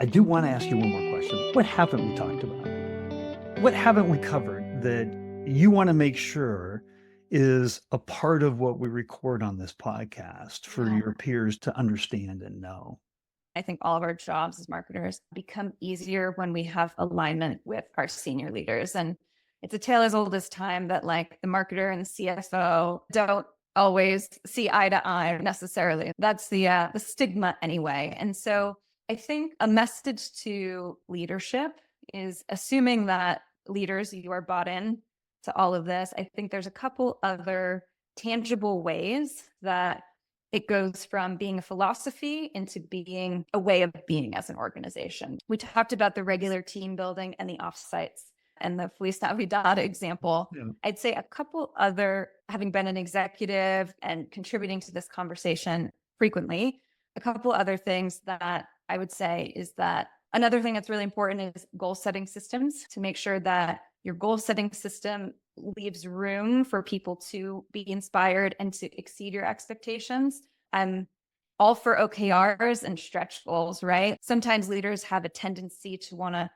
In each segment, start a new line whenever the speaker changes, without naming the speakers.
I do want to ask you one more question. What haven't we talked about? What haven't we covered that you want to make sure is a part of what we record on this podcast for
Yeah.
your peers to understand and know?
I think all of our jobs as marketers become easier when we have alignment with our senior leaders. And it's a tale as old as time that like the marketer and the CFO don't always see eye to eye necessarily. That's the stigma anyway. And so I think a message to leadership is assuming that leaders, you are bought in to all of this. I think there's a couple other tangible ways that it goes from being a philosophy into being a way of being as an organization. We talked about the regular team building and the offsites and the Feliz Navidad example.
Yeah.
I'd say a couple other, having been an executive and contributing to this conversation frequently, a couple other things that I would say is that another thing that's really important is goal setting systems to make sure that your goal setting system leaves room for people to be inspired and to exceed your expectations. I'm all for OKRs and stretch goals, right? Sometimes leaders have a tendency to want to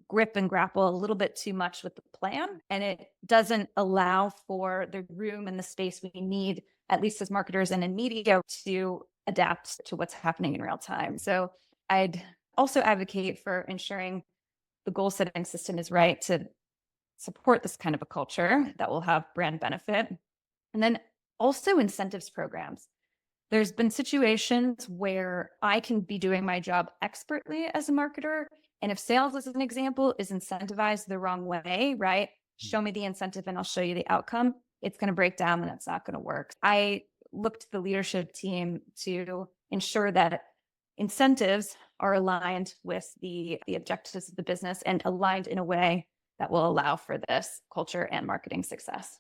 grip and grapple a little bit too much with the plan, and it doesn't allow for the room and the space we need, at least as marketers and in media, to adapt to what's happening in real time. So I'd also advocate for ensuring the goal setting system is right to support this kind of a culture that will have brand benefit. And then also incentives programs. There's been situations where I can be doing my job expertly as a marketer. And if sales, as an example, is incentivized the wrong way, right? Show me the incentive and I'll show you the outcome. It's going to break down and it's not going to work. I look to the leadership team to ensure that incentives are aligned with the objectives of the business and aligned in a way that will allow for this culture and marketing success.